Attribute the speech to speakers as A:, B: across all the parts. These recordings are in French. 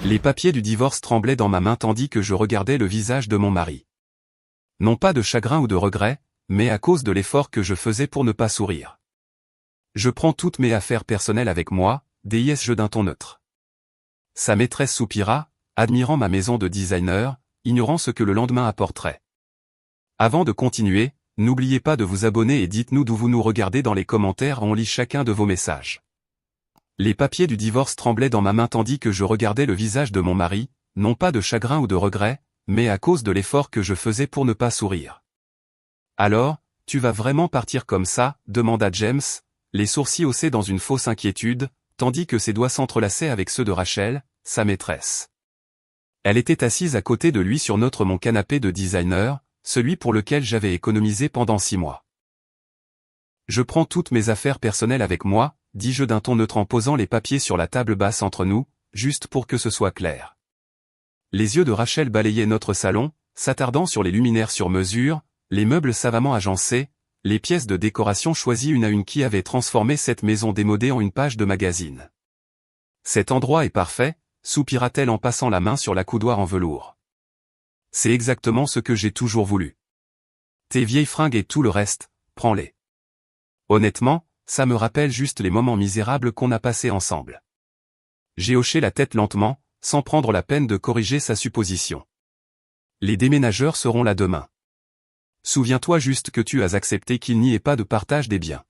A: Les papiers du divorce tremblaient dans ma main tandis que je regardais le visage de mon mari. Non pas de chagrin ou de regret, mais à cause de l'effort que je faisais pour ne pas sourire. Je prends toutes mes affaires personnelles avec moi, dis-je d'un ton neutre. Sa maîtresse soupira, admirant ma maison de designer, ignorant ce que le lendemain apporterait. Avant de continuer, n'oubliez pas de vous abonner et dites-nous d'où vous nous regardez dans les commentaires, on lit chacun de vos messages. Les papiers du divorce tremblaient dans ma main tandis que je regardais le visage de mon mari, non pas de chagrin ou de regret, mais à cause de l'effort que je faisais pour ne pas sourire. Alors, tu vas vraiment partir comme ça, demanda James, les sourcils haussés dans une fausse inquiétude, tandis que ses doigts s'entrelaçaient avec ceux de Rachel, sa maîtresse. Elle était assise à côté de lui sur mon canapé de designer, celui pour lequel j'avais économisé pendant 6 mois. Je prends toutes mes affaires personnelles avec moi, dis-je d'un ton neutre en posant les papiers sur la table basse entre nous, juste pour que ce soit clair. Les yeux de Rachel balayaient notre salon, s'attardant sur les luminaires sur mesure, les meubles savamment agencés, les pièces de décoration choisies une à une qui avaient transformé cette maison démodée en une page de magazine. Cet endroit est parfait, soupira-t-elle en passant la main sur la coudoir en velours. C'est exactement ce que j'ai toujours voulu. Tes vieilles fringues et tout le reste, prends-les. Honnêtement, ça me rappelle juste les moments misérables qu'on a passés ensemble. J'ai hoché la tête lentement, sans prendre la peine de corriger sa supposition. Les déménageurs seront là demain. Souviens-toi juste que tu as accepté qu'il n'y ait pas de partage des biens.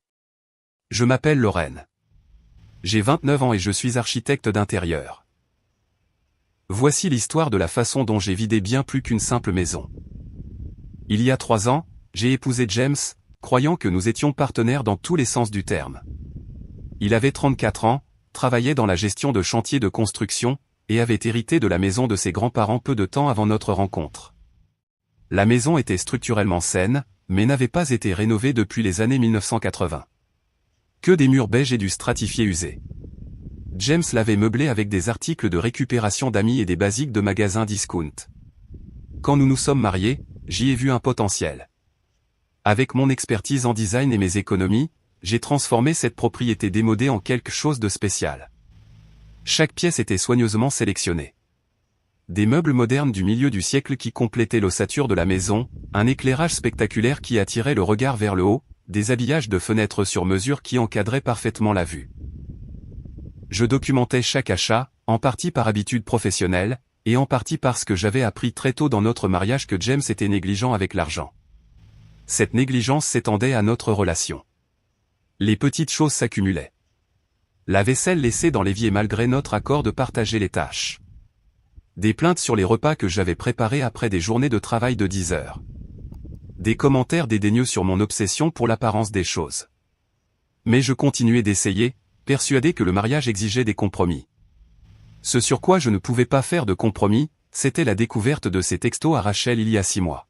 A: Je m'appelle Lorraine. J'ai 29 ans et je suis architecte d'intérieur. Voici l'histoire de la façon dont j'ai vidé bien plus qu'une simple maison. Il y a 3 ans, j'ai épousé James, croyant que nous étions partenaires dans tous les sens du terme. Il avait 34 ans, travaillait dans la gestion de chantiers de construction, et avait hérité de la maison de ses grands-parents peu de temps avant notre rencontre. La maison était structurellement saine, mais n'avait pas été rénovée depuis les années 1980. Que des murs beiges et du stratifié usé. James l'avait meublé avec des articles de récupération d'amis et des basiques de magasins discount. Quand nous nous sommes mariés, j'y ai vu un potentiel. Avec mon expertise en design et mes économies, j'ai transformé cette propriété démodée en quelque chose de spécial. Chaque pièce était soigneusement sélectionnée. Des meubles modernes du milieu du siècle qui complétaient l'ossature de la maison, un éclairage spectaculaire qui attirait le regard vers le haut, des habillages de fenêtres sur mesure qui encadraient parfaitement la vue. Je documentais chaque achat, en partie par habitude professionnelle, et en partie parce que j'avais appris très tôt dans notre mariage que James était négligent avec l'argent. Cette négligence s'étendait à notre relation. Les petites choses s'accumulaient. La vaisselle laissée dans l'évier malgré notre accord de partager les tâches. Des plaintes sur les repas que j'avais préparés après des journées de travail de 10 heures. Des commentaires dédaigneux sur mon obsession pour l'apparence des choses. Mais je continuais d'essayer, persuadé que le mariage exigeait des compromis. Ce sur quoi je ne pouvais pas faire de compromis, c'était la découverte de ces textos à Rachel il y a 6 mois.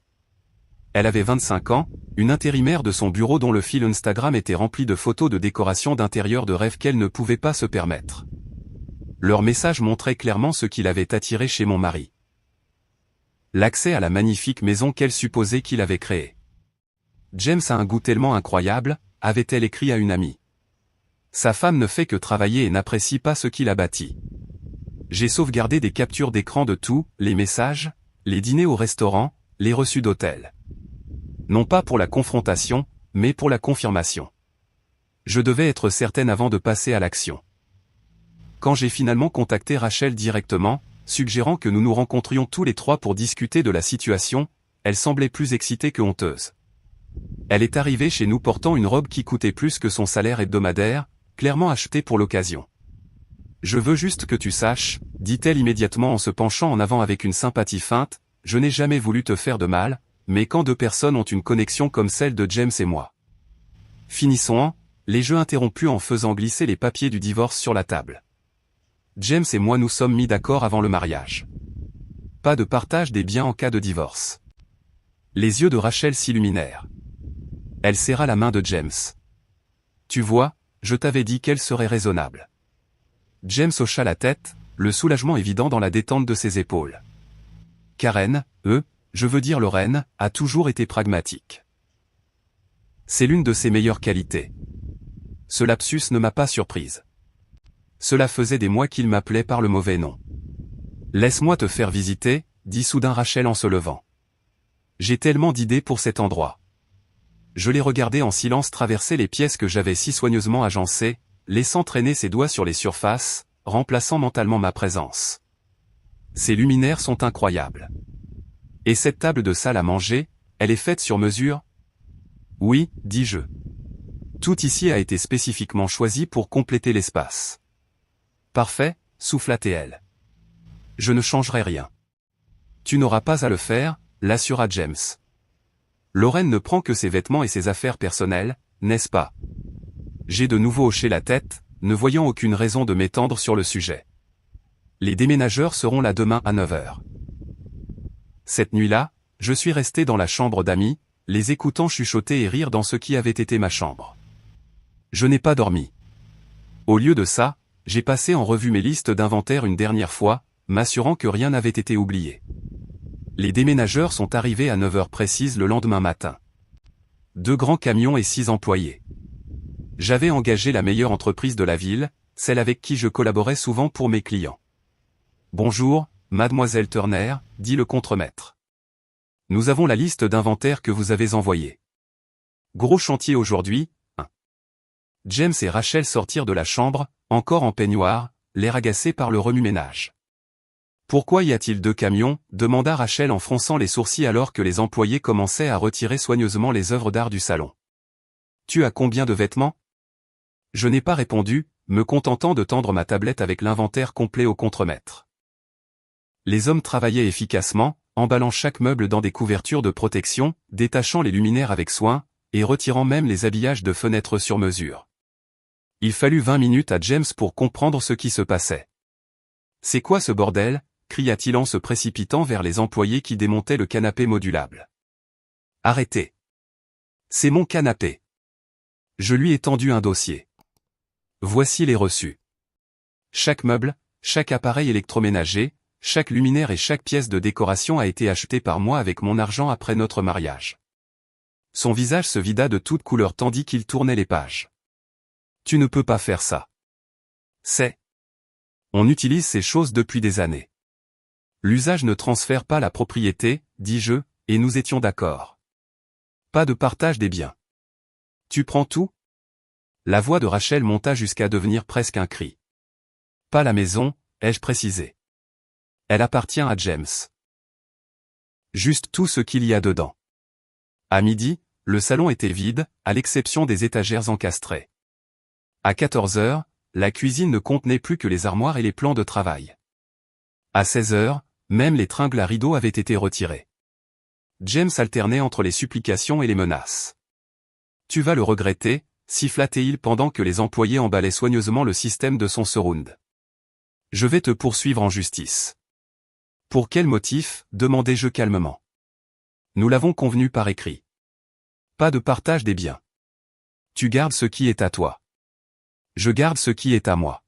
A: Elle avait 25 ans, une intérimaire de son bureau dont le fil Instagram était rempli de photos de décoration d'intérieur de rêve qu'elle ne pouvait pas se permettre. Leur message montrait clairement ce qui l'avait attiré chez mon mari. L'accès à la magnifique maison qu'elle supposait qu'il avait créée. James a un goût tellement incroyable, avait-elle écrit à une amie. Sa femme ne fait que travailler et n'apprécie pas ce qu'il a bâti. J'ai sauvegardé des captures d'écran de tout, les messages, les dîners au restaurant, les reçus d'hôtel. Non pas pour la confrontation, mais pour la confirmation. Je devais être certaine avant de passer à l'action. Quand j'ai finalement contacté Rachel directement, suggérant que nous nous rencontrions tous les 3 pour discuter de la situation, elle semblait plus excitée que honteuse. Elle est arrivée chez nous portant une robe qui coûtait plus que son salaire hebdomadaire, clairement achetée pour l'occasion. « Je veux juste que tu saches, dit-elle immédiatement en se penchant en avant avec une sympathie feinte, je n'ai jamais voulu te faire de mal, mais quand 2 personnes ont une connexion comme celle de James et moi. Finissons les jeux interrompus en faisant glisser les papiers du divorce sur la table. James et moi nous sommes mis d'accord avant le mariage. Pas de partage des biens en cas de divorce. Les yeux de Rachel s'illuminèrent. Elle serra la main de James. Tu vois, je t'avais dit qu'elle serait raisonnable. James hocha la tête, le soulagement évident dans la détente de ses épaules. Karen, je veux dire Lorraine, a toujours été pragmatique. C'est l'une de ses meilleures qualités. Ce lapsus ne m'a pas surprise. Cela faisait des mois qu'il m'appelait par le mauvais nom. Laisse-moi te faire visiter, dit soudain Rachel en se levant. J'ai tellement d'idées pour cet endroit. Je l'ai regardé en silence traverser les pièces que j'avais si soigneusement agencées, laissant traîner ses doigts sur les surfaces, remplaçant mentalement ma présence. Ces luminaires sont incroyables. Et cette table de salle à manger, elle est faite sur mesure? Oui, dis-je. Tout ici a été spécifiquement choisi pour compléter l'espace. Parfait, souffla-t-elle. Je ne changerai rien. Tu n'auras pas à le faire, l'assura James. Lorraine ne prend que ses vêtements et ses affaires personnelles, n'est-ce pas? J'ai de nouveau hoché la tête, ne voyant aucune raison de m'étendre sur le sujet. Les déménageurs seront là demain à 9 h. Cette nuit-là, je suis resté dans la chambre d'amis, les écoutant chuchoter et rire dans ce qui avait été ma chambre. Je n'ai pas dormi. Au lieu de ça, j'ai passé en revue mes listes d'inventaire une dernière fois, m'assurant que rien n'avait été oublié. Les déménageurs sont arrivés à 9 h précises le lendemain matin. 2 grands camions et 6 employés. J'avais engagé la meilleure entreprise de la ville, celle avec qui je collaborais souvent pour mes clients. Bonjour, mademoiselle Turner, dit le contremaître. Nous avons la liste d'inventaire que vous avez envoyée. Gros chantier aujourd'hui, hein. James et Rachel sortirent de la chambre, encore en peignoir, l'air agacé par le remue-ménage. Pourquoi y a-t-il 2 camions? Demanda Rachel en fronçant les sourcils alors que les employés commençaient à retirer soigneusement les œuvres d'art du salon. Tu as combien de vêtements? Je n'ai pas répondu, me contentant de tendre ma tablette avec l'inventaire complet au contremaître. Les hommes travaillaient efficacement, emballant chaque meuble dans des couvertures de protection, détachant les luminaires avec soin, et retirant même les habillages de fenêtres sur mesure. Il fallut 20 minutes à James pour comprendre ce qui se passait. « C'est quoi ce bordel ?» cria-t-il en se précipitant vers les employés qui démontaient le canapé modulable. « Arrêtez. C'est mon canapé. » Je lui ai tendu un dossier. Voici les reçus. Chaque meuble, chaque appareil électroménager, chaque luminaire et chaque pièce de décoration a été acheté par moi avec mon argent après notre mariage. Son visage se vida de toutes couleurs tandis qu'il tournait les pages. Tu ne peux pas faire ça. On utilise ces choses depuis des années. L'usage ne transfère pas la propriété, dis-je, et nous étions d'accord. Pas de partage des biens. Tu prends tout? La voix de Rachel monta jusqu'à devenir presque un cri. Pas la maison, ai-je précisé. Elle appartient à James. Juste tout ce qu'il y a dedans. À midi, le salon était vide, à l'exception des étagères encastrées. À 14 h, la cuisine ne contenait plus que les armoires et les plans de travail. À 16 h, même les tringles à rideaux avaient été retirés. James alternait entre les supplications et les menaces. Tu vas le regretter, siffla-t-il pendant que les employés emballaient soigneusement le système de son surround. Je vais te poursuivre en justice. Pour quel motif? Demandai-je calmement. Nous l'avons convenu par écrit. Pas de partage des biens. Tu gardes ce qui est à toi. Je garde ce qui est à moi.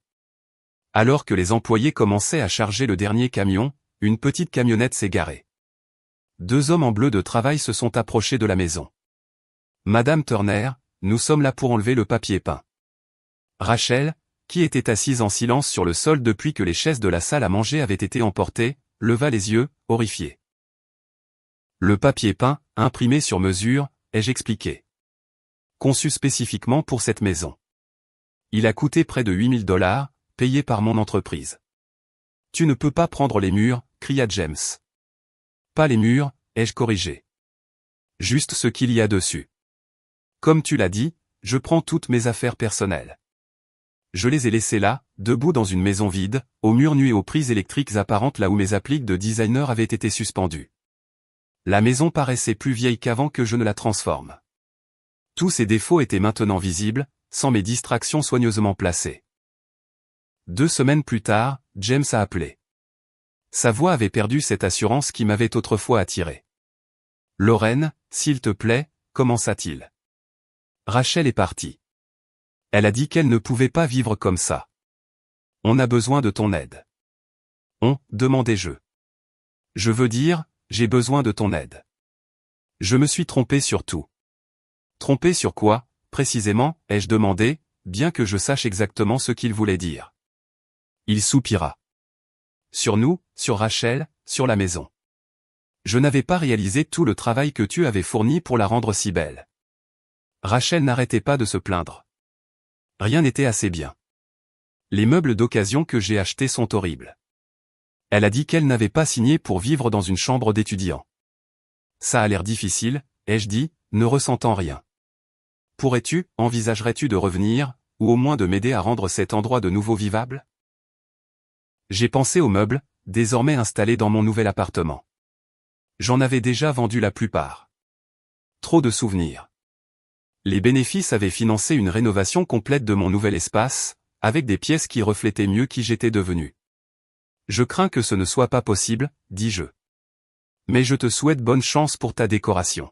A: Alors que les employés commençaient à charger le dernier camion, une petite camionnette s'est garée. 2 hommes en bleu de travail se sont approchés de la maison. Madame Turner, nous sommes là pour enlever le papier peint. Rachel, qui était assise en silence sur le sol depuis que les chaises de la salle à manger avaient été emportées, leva les yeux, horrifiée. Le papier peint, imprimé sur mesure, ai-je expliqué. Conçu spécifiquement pour cette maison. Il a coûté près de 8 000 $, payé par mon entreprise. Tu ne peux pas prendre les murs, cria James. Pas les murs, ai-je corrigé. Juste ce qu'il y a dessus. Comme tu l'as dit, je prends toutes mes affaires personnelles. Je les ai laissées là, debout dans une maison vide, aux murs nus et aux prises électriques apparentes là où mes appliques de designer avaient été suspendues. La maison paraissait plus vieille qu'avant que je ne la transforme. Tous ses défauts étaient maintenant visibles, sans mes distractions soigneusement placées. 2 semaines plus tard, James a appelé. Sa voix avait perdu cette assurance qui m'avait autrefois attiré. Lorraine, s'il te plaît, commença-t-il. Rachel est partie. Elle a dit qu'elle ne pouvait pas vivre comme ça. On a besoin de ton aide. Demandai-je. Je veux dire, j'ai besoin de ton aide. Je me suis trompé sur tout. Trompé sur quoi, précisément, ai-je demandé, bien que je sache exactement ce qu'il voulait dire. Il soupira. Sur nous, sur Rachel, sur la maison. Je n'avais pas réalisé tout le travail que tu avais fourni pour la rendre si belle. Rachel n'arrêtait pas de se plaindre. Rien n'était assez bien. Les meubles d'occasion que j'ai achetés sont horribles. Elle a dit qu'elle n'avait pas signé pour vivre dans une chambre d'étudiant. Ça a l'air difficile, ai-je dit, ne ressentant rien. Envisagerais-tu de revenir, ou au moins de m'aider à rendre cet endroit de nouveau vivable? J'ai pensé aux meubles, désormais installés dans mon nouvel appartement. J'en avais déjà vendu la plupart. Trop de souvenirs. Les bénéfices avaient financé une rénovation complète de mon nouvel espace, avec des pièces qui reflétaient mieux qui j'étais devenu. Je crains que ce ne soit pas possible, dis-je. Mais je te souhaite bonne chance pour ta décoration.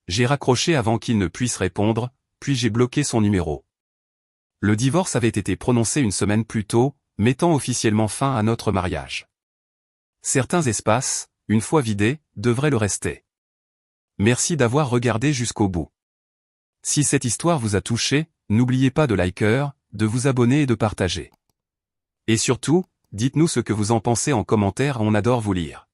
A: J'ai raccroché avant qu'il ne puisse répondre, puis j'ai bloqué son numéro. Le divorce avait été prononcé une semaine plus tôt, mettant officiellement fin à notre mariage. Certains espaces, une fois vidés, devraient le rester. Merci d'avoir regardé jusqu'au bout. Si cette histoire vous a touché, n'oubliez pas de liker, de vous abonner et de partager. Et surtout, dites-nous ce que vous en pensez en commentaire, on adore vous lire.